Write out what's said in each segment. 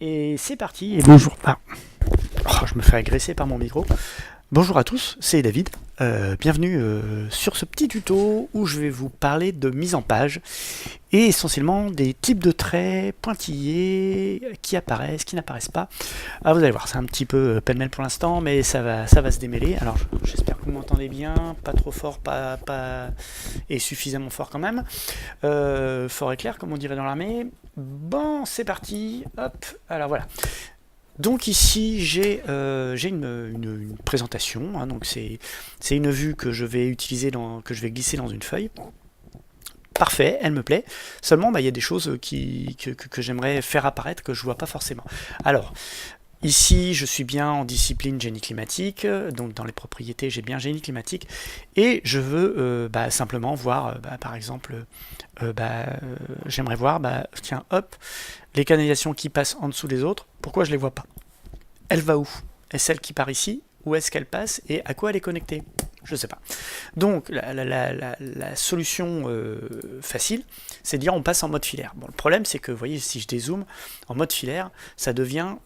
Et c'est parti, et bonjour. Ah, oh, je me fais agresser par mon micro. Bonjour à tous, c'est David. Bienvenue sur ce petit tuto où je vais vous parler de mise en page et essentiellement des types de traits pointillés qui apparaissent, qui n'apparaissent pas. Ah, vous allez voir, c'est un petit peu pêle-mêle pour l'instant, mais ça va se démêler. Alors j'espère que vous m'entendez bien, pas trop fort, pas et suffisamment fort quand même. Fort et clair, comme on dirait dans l'armée. Bon, c'est parti. Hop. Alors voilà. Donc ici j'ai une présentation, hein, donc c'est une vue que je vais utiliser que je vais glisser dans une feuille. Parfait, elle me plaît. Seulement, il y a des choses que j'aimerais faire apparaître que je vois pas forcément. Alors, ici, je suis bien en discipline génie climatique, donc dans les propriétés, j'ai bien génie climatique, et je veux simplement voir, par exemple, j'aimerais voir, tiens, hop, les canalisations qui passent en dessous des autres, pourquoi je les vois pas? Elle va où? Est-ce celle qui part ici? Où est-ce qu'elle passe? Et à quoi elle est connectée? Je ne sais pas. Donc la solution facile, c'est de dire on passe en mode filaire. Bon, le problème c'est que, vous voyez, si je dézoome, en mode filaire, ça devient,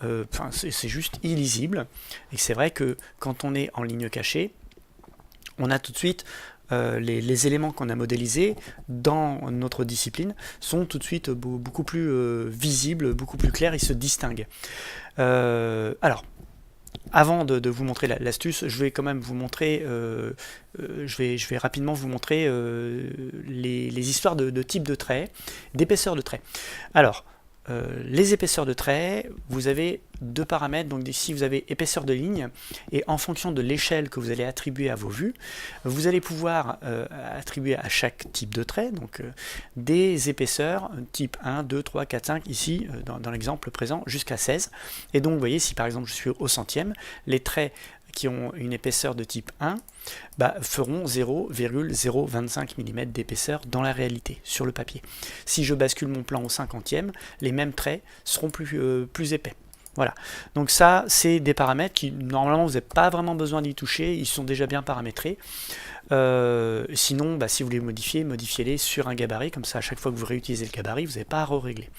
c'est juste illisible. Et c'est vrai que quand on est en ligne cachée, on a tout de suite les éléments qu'on a modélisés dans notre discipline sont tout de suite beaucoup plus visibles, beaucoup plus clairs, ils se distinguent. Alors, avant de vous montrer l'astuce, je vais quand même vous montrer, je vais rapidement vous montrer les histoires de type de traits, d'épaisseur de traits. Alors, les épaisseurs de traits, vous avez deux paramètres. Donc ici vous avez épaisseur de ligne, et en fonction de l'échelle que vous allez attribuer à vos vues, vous allez pouvoir attribuer à chaque type de trait donc des épaisseurs type 1, 2, 3, 4, 5, ici dans l'exemple présent jusqu'à 16. Et donc vous voyez, si par exemple je suis au centième, les traits qui ont une épaisseur de type 1 feront 0,025 mm d'épaisseur dans la réalité, sur le papier. Si je bascule mon plan au cinquantième, les mêmes traits seront plus épais. Voilà, donc ça c'est des paramètres qui normalement vous n'avez pas vraiment besoin d'y toucher, ils sont déjà bien paramétrés. Sinon, si vous les modifiez, modifiez-les sur un gabarit, comme ça à chaque fois que vous réutilisez le gabarit, vous n'avez pas à régler.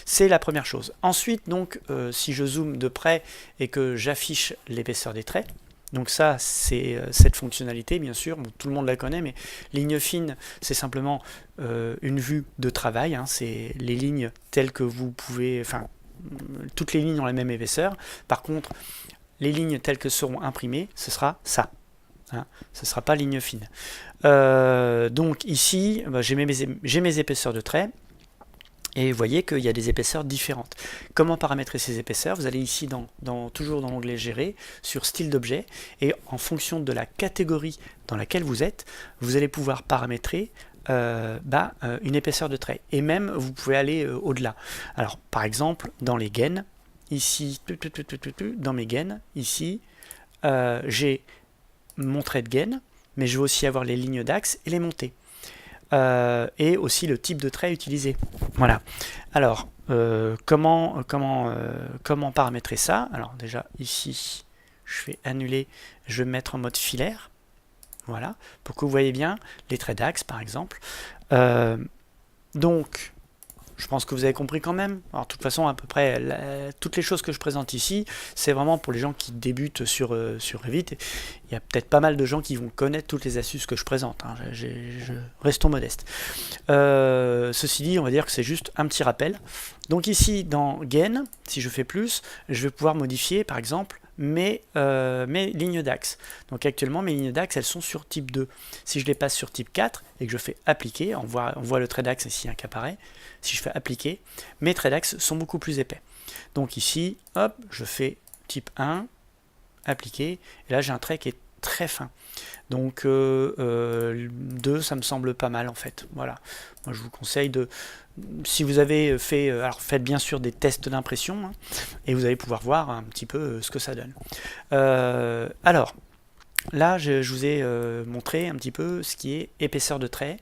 C'est la première chose. Ensuite, donc, si je zoome de près et que j'affiche l'épaisseur des traits, donc ça, c'est cette fonctionnalité, bien sûr, bon, tout le monde la connaît, mais ligne fine, c'est simplement une vue de travail, hein, c'est les lignes telles que vous pouvez, enfin, toutes les lignes ont la même épaisseur. Par contre, les lignes telles que seront imprimées, ce sera ça. Hein, ce ne sera pas ligne fine. Donc ici, j'ai mes épaisseurs de traits. Et vous voyez qu'il y a des épaisseurs différentes. Comment paramétrer ces épaisseurs? Vous allez ici, toujours dans l'onglet Gérer, sur Style d'objet, et en fonction de la catégorie dans laquelle vous êtes, vous allez pouvoir paramétrer une épaisseur de trait. Et même, vous pouvez aller au-delà. Alors, par exemple, dans les gaines, ici, dans mes gaines, ici, j'ai mon trait de gaine, mais je vais aussi avoir les lignes d'axe et les montées. Et aussi le type de trait utilisé. Voilà. Alors, comment paramétrer ça? Alors déjà, ici, je vais annuler, je vais mettre en mode filaire. Voilà, pour que vous voyez bien les traits d'axe, par exemple. Donc, je pense que vous avez compris quand même. Alors, de toute façon, à peu près, toutes les choses que je présente ici, c'est vraiment pour les gens qui débutent sur Revit. Il y a peut-être pas mal de gens qui vont connaître toutes les astuces que je présente. Hein. Restons modestes. Ceci dit, on va dire que c'est juste un petit rappel. Donc ici, dans Gain, si je fais plus, je vais pouvoir modifier, par exemple, mes lignes d'axe. Donc actuellement, mes lignes d'axe, elles sont sur type 2. Si je les passe sur type 4 et que je fais appliquer, on voit le trait d'axe ici qui apparaît. Si je fais appliquer, mes traits d'axe sont beaucoup plus épais. Donc ici, hop, je fais type 1, appliquer, et là j'ai un trait qui est très fin. Donc 2, ça me semble pas mal en fait. Voilà. Moi je vous conseille de, si vous avez fait, alors faites bien sûr des tests d'impression, hein, et vous allez pouvoir voir un petit peu ce que ça donne. Alors, là, je vous ai montré un petit peu ce qui est épaisseur de trait,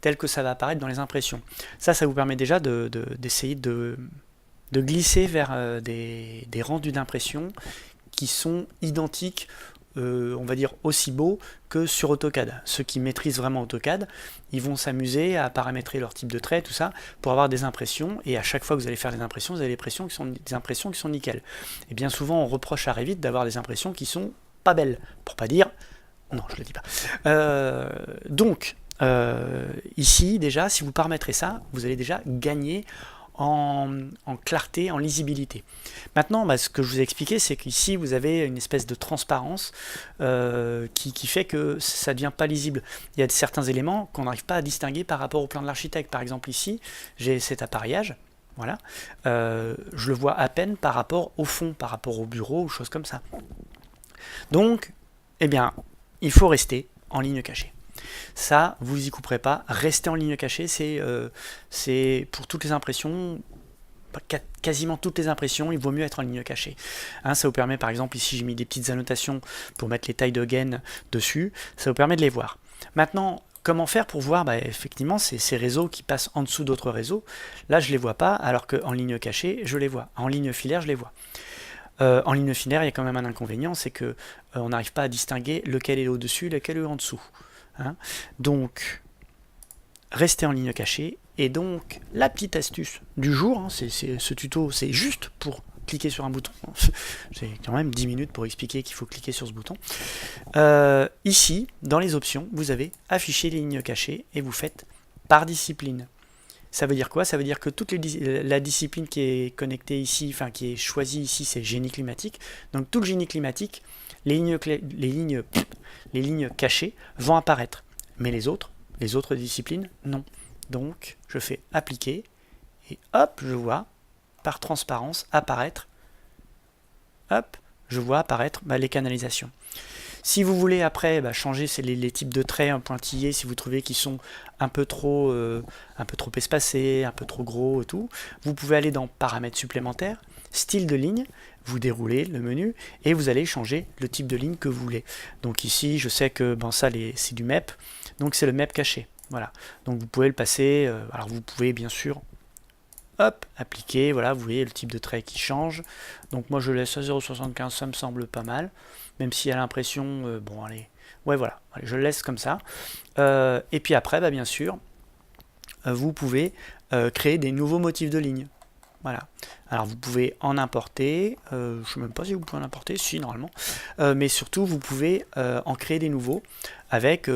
tel que ça va apparaître dans les impressions. Ça vous permet déjà d'essayer de glisser vers des rendus d'impression qui sont identiques on va dire, aussi beau que sur AutoCAD. Ceux qui maîtrisent vraiment AutoCAD, ils vont s'amuser à paramétrer leur type de trait, tout ça, pour avoir des impressions, et à chaque fois que vous allez faire des impressions, vous avez des impressions qui sont nickel. Et bien souvent, on reproche à Revit d'avoir des impressions qui sont pas belles, pour pas dire... Non, je le dis pas. Donc, ici, déjà, si vous paramétrez ça, vous allez déjà gagner en clarté, en lisibilité. Maintenant, ce que je vous ai expliqué, c'est qu'ici, vous avez une espèce de transparence qui fait que ça ne devient pas lisible. Il y a certains éléments qu'on n'arrive pas à distinguer par rapport au plan de l'architecte. Par exemple, ici, j'ai cet appareillage. Voilà. Je le vois à peine par rapport au fond, par rapport au bureau, ou choses comme ça. Donc, eh bien, il faut rester en ligne cachée. Ça, vous y couperez pas. Rester en ligne cachée, c'est pour toutes les impressions, quasiment toutes les impressions, il vaut mieux être en ligne cachée. Hein, ça vous permet, par exemple, ici j'ai mis des petites annotations pour mettre les tailles de gaines dessus. Ça vous permet de les voir. Maintenant, comment faire pour voir effectivement ces réseaux qui passent en dessous d'autres réseaux? Là, je ne les vois pas, alors qu'en ligne cachée, je les vois. En ligne filaire, je les vois. En ligne filaire, il y a quand même un inconvénient, c'est que on n'arrive pas à distinguer lequel est au-dessus, lequel est en dessous. Hein. Donc, restez en ligne cachée. Et donc, la petite astuce du jour, hein, ce tuto, c'est juste pour cliquer sur un bouton. J'ai quand même 10 minutes pour expliquer qu'il faut cliquer sur ce bouton. Ici, dans les options, vous avez afficher les lignes cachées et vous faites par discipline. Ça veut dire quoi? Ça veut dire que la discipline qui est connectée ici, enfin qui est choisie ici, c'est génie climatique. Donc tout le génie climatique, les lignes cachées vont apparaître. Mais les autres disciplines, non. Donc je fais appliquer et hop, je vois par transparence apparaître, hop, je vois apparaître les canalisations. Si vous voulez après changer les types de traits pointillés, si vous trouvez qu'ils sont un peu trop espacés, un peu trop gros et tout, vous pouvez aller dans paramètres supplémentaires, style de ligne, vous déroulez le menu et vous allez changer le type de ligne que vous voulez. Donc ici, je sais que ça c'est du MEP, donc c'est le MEP caché. Voilà. Donc vous pouvez le passer, alors vous pouvez bien sûr hop, appliquer, voilà, vous voyez le type de trait qui change. Donc moi je laisse à 0,75, ça me semble pas mal. Même si à l'impression, bon allez, ouais voilà, allez, je le laisse comme ça. Et puis après, bien sûr, vous pouvez créer des nouveaux motifs de ligne. Voilà. Alors vous pouvez en importer, je ne sais même pas si vous pouvez en importer, si normalement, mais surtout vous pouvez en créer des nouveaux avec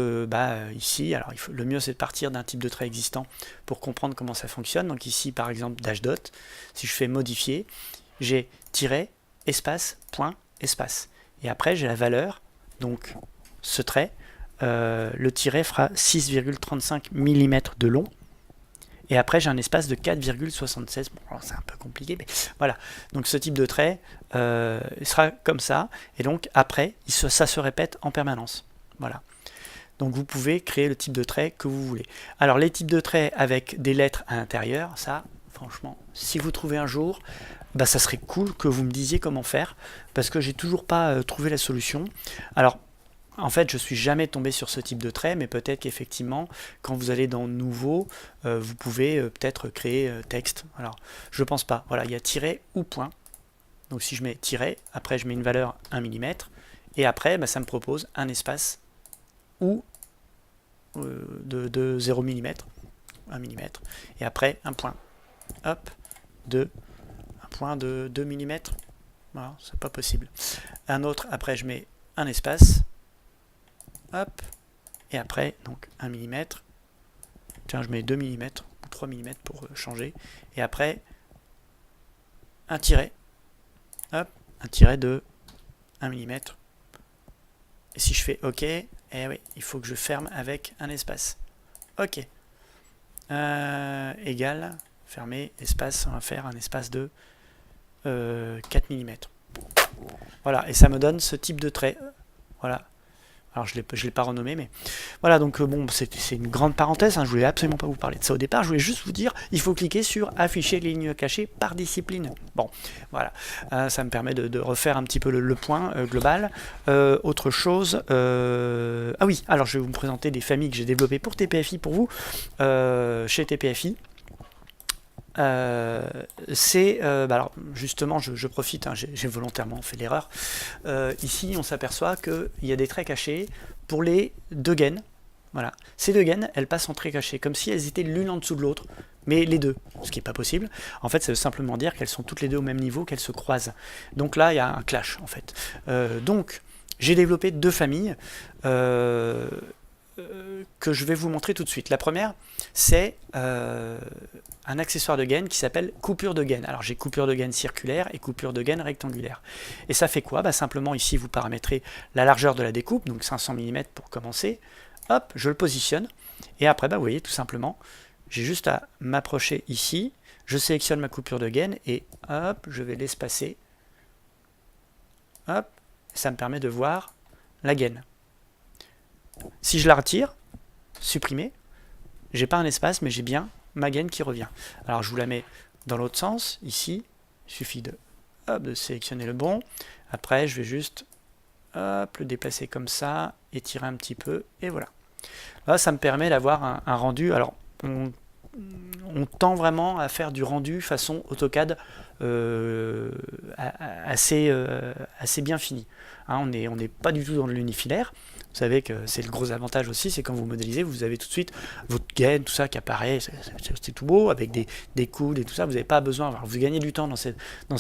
ici, alors le mieux c'est de partir d'un type de trait existant pour comprendre comment ça fonctionne. Donc ici par exemple dash dot, si je fais modifier, j'ai tiret, espace, point, espace. Et après j'ai la valeur, donc ce trait, le tiret fera 6,35 mm de long. Et après, j'ai un espace de 4,76. Bon, c'est un peu compliqué, mais voilà. Donc, ce type de trait sera comme ça. Et donc, après, ça se répète en permanence. Voilà. Donc, vous pouvez créer le type de trait que vous voulez. Alors, les types de traits avec des lettres à l'intérieur, ça, franchement, si vous trouvez un jour, ça serait cool que vous me disiez comment faire. Parce que j'ai toujours pas trouvé la solution. Alors, en fait, je suis jamais tombé sur ce type de trait, mais peut-être qu'effectivement, quand vous allez dans Nouveau, vous pouvez peut-être créer texte. Alors, je pense pas. Voilà, il y a tiret ou point. Donc, si je mets tiret, après je mets une valeur 1 mm, et après, ça me propose un espace ou de 0 mm, 1 mm, et après un point. Hop, un point de 2 mm. Voilà, c'est pas possible. Un autre, après je mets un espace. Hop, et après, donc 1 mm, tiens, je mets 2 mm ou 3 mm pour changer, et après, un tiret, hop, un tiret de 1 mm, et si je fais OK, oui, il faut que je ferme avec un espace, OK, égal, fermer, espace, on va faire un espace de 4 mm, voilà, et ça me donne ce type de trait, voilà. Alors je ne l'ai pas renommé, mais voilà, donc c'est une grande parenthèse, hein, je voulais absolument pas vous parler de ça au départ, je voulais juste vous dire, il faut cliquer sur afficher les lignes cachées par discipline. Bon, voilà, ça me permet de refaire un petit peu le point global. Autre chose, ah oui, alors je vais vous présenter des familles que j'ai développées pour TPFI pour vous, chez TPFI. Alors justement, je profite, hein, j'ai volontairement fait l'erreur. Ici, on s'aperçoit qu'il y a des traits cachés pour les deux gaines. Voilà. Ces deux gaines, elles passent en trait caché, comme si elles étaient l'une en dessous de l'autre, mais les deux, ce qui n'est pas possible. En fait, ça veut simplement dire qu'elles sont toutes les deux au même niveau, qu'elles se croisent. Donc là, il y a un clash, en fait. Donc, j'ai développé deux familles que je vais vous montrer tout de suite. La première, c'est un accessoire de gaine qui s'appelle coupure de gaine. Alors j'ai coupure de gaine circulaire et coupure de gaine rectangulaire. Et ça fait quoi? Simplement ici vous paramétrez la largeur de la découpe, donc 500 mm pour commencer. Hop, je le positionne. Et après, vous voyez tout simplement, j'ai juste à m'approcher ici. Je sélectionne ma coupure de gaine et hop, je vais l'espacer. Hop, ça me permet de voir la gaine. Si je la retire, supprimer, j'ai pas un espace, mais j'ai bien ma gaine qui revient. Alors je vous la mets dans l'autre sens, ici, il suffit de sélectionner le bon. Après, je vais juste le déplacer comme ça, étirer un petit peu, et voilà. Là, ça me permet d'avoir un rendu. Alors, on tend vraiment à faire du rendu façon AutoCAD assez bien fini. Hein, on n'est pas du tout dans l'unifilaire. Vous savez que c'est le gros avantage aussi, c'est quand vous modélisez, vous avez tout de suite votre gaine, tout ça qui apparaît, c'est tout beau, avec des coudes et tout ça, vous n'avez pas besoin, alors vous gagnez du temps dans ce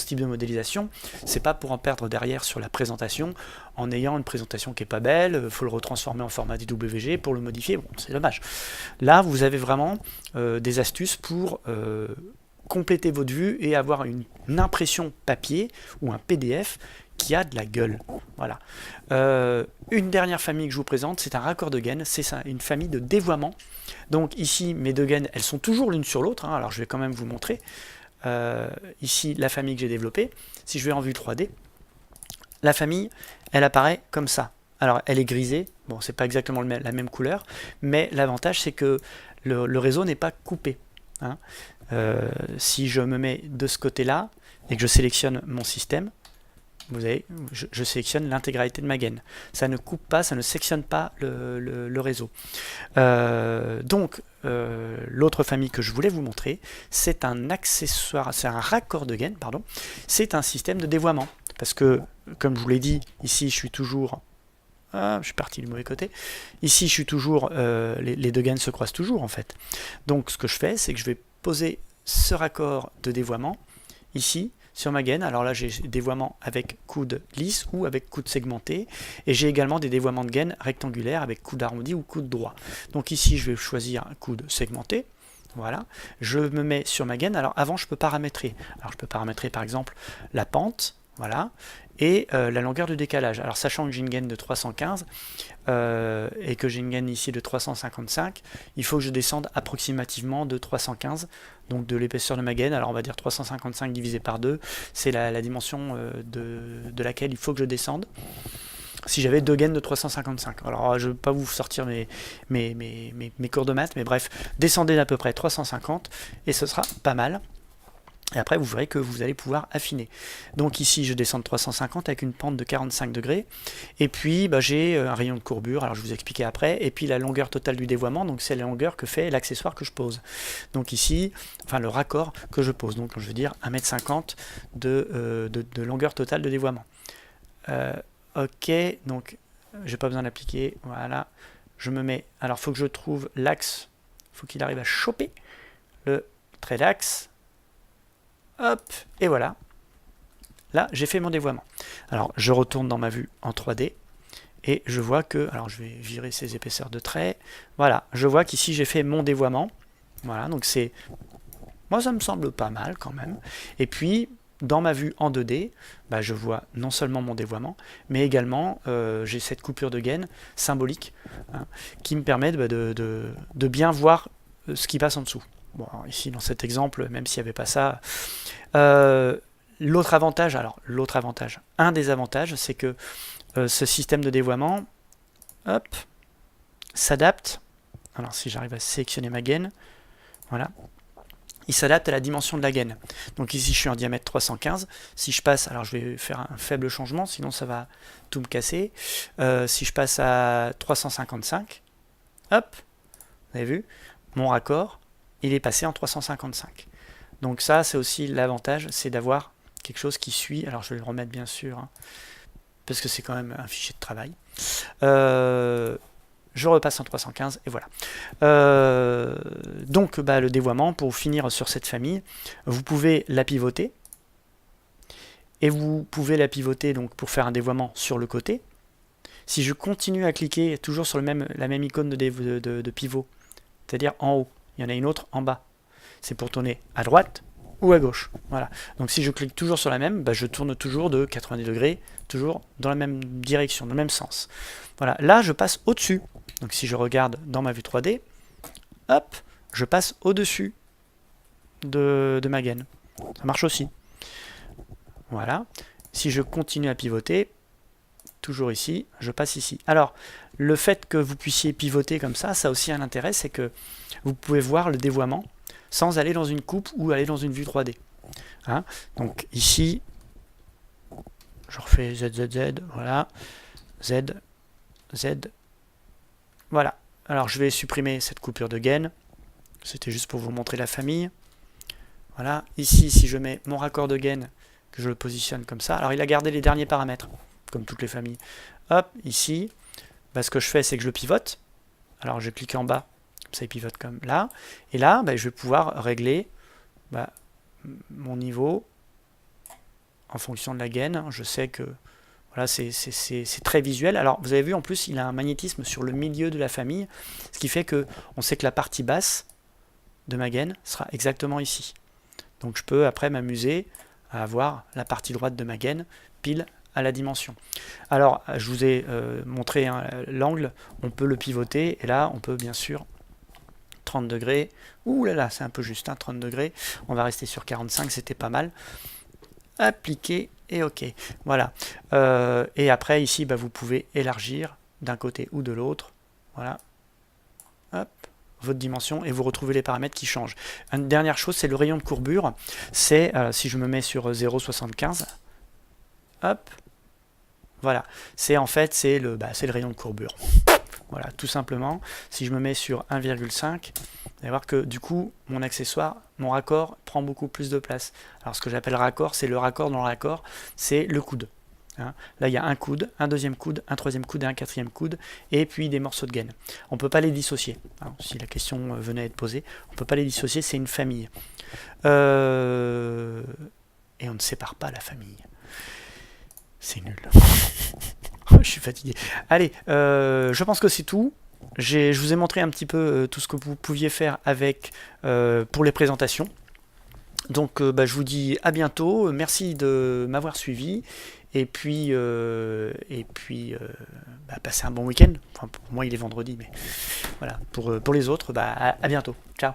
type de modélisation, c'est pas pour en perdre derrière sur la présentation, en ayant une présentation qui est pas belle, il faut le retransformer en format DWG pour le modifier, bon c'est dommage. Là vous avez vraiment des astuces pour compléter votre vue et avoir une impression papier ou un PDF qui a de la gueule. Voilà. Une dernière famille que je vous présente, c'est un raccord de gaine, c'est une famille de dévoiement. Donc ici, mes deux gaines, elles sont toujours l'une sur l'autre, hein, alors je vais quand même vous montrer. Ici, la famille que j'ai développée, si je vais en vue 3D, la famille, elle apparaît comme ça. Alors, elle est grisée, bon, c'est pas exactement la même couleur, mais l'avantage, c'est que le réseau n'est pas coupé. Hein. Si je me mets de ce côté-là, et que je sélectionne mon système, vous voyez, je sélectionne l'intégralité de ma gaine. Ça ne coupe pas, ça ne sectionne pas le réseau. Donc, l'autre famille que je voulais vous montrer, c'est un accessoire, c'est un raccord de gaine, pardon. C'est un système de dévoiement. Parce que, comme je vous l'ai dit, ici je suis toujours... Ah, je suis parti du mauvais côté. Ici, je suis toujours... les deux gaines se croisent toujours, en fait. Donc, ce que je fais, c'est que je vais poser ce raccord de dévoiement, ici, sur ma gaine. Alors là, j'ai des dévoiements avec coude lisse ou avec coude segmenté. Et j'ai également des dévoiements de gaine rectangulaires avec coude arrondi ou coude droit. Donc ici, je vais choisir un coude segmenté. Voilà. Je me mets sur ma gaine. Alors avant, je peux paramétrer. Alors je peux paramétrer par exemple la pente. Voilà. Et la longueur de décalage. Alors sachant que j'ai une gaine de 315 et que j'ai une gaine ici de 355, il faut que je descende approximativement de 315, donc de l'épaisseur de ma gaine. Alors on va dire 355 divisé par 2, c'est la dimension de laquelle il faut que je descende. Si j'avais deux gaines de 355. Alors je ne vais pas vous sortir mes cours de maths, mais bref, descendez d'à peu près 350 et ce sera pas mal. Et après, vous verrez que vous allez pouvoir affiner. Donc ici, je descends de 350 avec une pente de 45 degrés. Et puis, j'ai un rayon de courbure, alors je vais vous expliquer après. Et puis la longueur totale du dévoiement, donc c'est la longueur que fait l'accessoire que je pose. Donc ici, enfin le raccord que je pose. Donc je veux dire 1,50 m de longueur totale de dévoiement. Ok, donc j'ai pas besoin d'appliquer. Voilà, je me mets... Alors il faut que je trouve l'axe. Il faut qu'il arrive à choper le trait d'axe. Hop, et voilà. Là, j'ai fait mon dévoiement. Alors, je retourne dans ma vue en 3D et je vois que... Alors, je vais virer ces épaisseurs de traits. Voilà, je vois qu'ici, j'ai fait mon dévoiement. Voilà, donc c'est... Moi, ça me semble pas mal quand même. Et puis, dans ma vue en 2D, je vois non seulement mon dévoiement, mais également, j'ai cette coupure de gaine symbolique hein, qui me permet de bien voir ce qui passe en dessous. Bon, ici, dans cet exemple, même s'il n'y avait pas ça... l'autre avantage, un des avantages, c'est que ce système de dévoiement, hop, s'adapte. Alors, si j'arrive à sélectionner ma gaine, voilà, il s'adapte à la dimension de la gaine. Donc ici, je suis en diamètre 315. Si je passe, alors je vais faire un faible changement, sinon ça va tout me casser. Si je passe à 355, hop, vous avez vu, mon raccord, il est passé en 355. Donc ça, c'est aussi l'avantage, c'est d'avoir quelque chose qui suit. Alors je vais le remettre bien sûr, hein, parce que c'est quand même un fichier de travail. Je repasse en 315 et voilà. Donc le dévoiement, pour finir sur cette famille, vous pouvez la pivoter. Et vous pouvez la pivoter donc pour faire un dévoiement sur le côté. Si je continue à cliquer toujours sur la même icône de pivot, c'est-à-dire en haut, il y en a une autre en bas. C'est pour tourner à droite ou à gauche. Voilà. Donc si je clique toujours sur la même, je tourne toujours de 90 degrés, toujours dans la même direction, dans le même sens. Voilà. Là, je passe au-dessus. Donc si je regarde dans ma vue 3D, hop, je passe au-dessus de ma gaine. Ça marche aussi. Voilà. Si je continue à pivoter, toujours ici, je passe ici. Alors, le fait que vous puissiez pivoter comme ça a aussi un intérêt, c'est que vous pouvez voir le dévoiement sans aller dans une coupe ou aller dans une vue 3D. Hein, donc ici, je refais ZZZ, voilà, Z, Z, voilà. Alors je vais supprimer cette coupure de gaine, c'était juste pour vous montrer la famille. Voilà, ici, si je mets mon raccord de gaine, que je le positionne comme ça, alors il a gardé les derniers paramètres, comme toutes les familles. Hop, ici, ce que je fais, c'est que je le pivote. Alors je clique en bas, comme ça il pivote comme là. Et là, je vais pouvoir régler mon niveau en fonction de la gaine. Je sais que voilà, c'est très visuel. Alors vous avez vu, en plus, il a un magnétisme sur le milieu de la famille, ce qui fait que on sait que la partie basse de ma gaine sera exactement ici. Donc je peux après m'amuser à avoir la partie droite de ma gaine pile à la dimension. Alors je vous ai montré l'angle, on peut le pivoter et là on peut bien sûr 30 degrés, ouh là là c'est un peu juste, 30 degrés, on va rester sur 45, c'était pas mal, appliquer et ok, voilà. Et après ici vous pouvez élargir d'un côté ou de l'autre, voilà, hop, votre dimension et vous retrouvez les paramètres qui changent. Une dernière chose, c'est le rayon de courbure, c'est si je me mets sur 0,75, hop, voilà, c'est en fait c'est le rayon de courbure. Voilà, tout simplement. Si je me mets sur 1,5, vous allez voir que du coup, mon accessoire, mon raccord prend beaucoup plus de place. Alors ce que j'appelle raccord, c'est le raccord dans le raccord, c'est le coude. Hein. Là, il y a un coude, un deuxième coude, un troisième coude et un quatrième coude, et puis des morceaux de gaine. On ne peut pas les dissocier. Alors, si la question venait à être posée, on ne peut pas les dissocier, c'est une famille. Et on ne sépare pas la famille. C'est nul. Je suis fatigué. Allez, je pense que c'est tout. Je vous ai montré un petit peu tout ce que vous pouviez faire avec pour les présentations. Donc je vous dis à bientôt. Merci de m'avoir suivi. Et puis passez un bon week-end. Enfin, pour moi il est vendredi, mais voilà. Pour les autres, à bientôt. Ciao.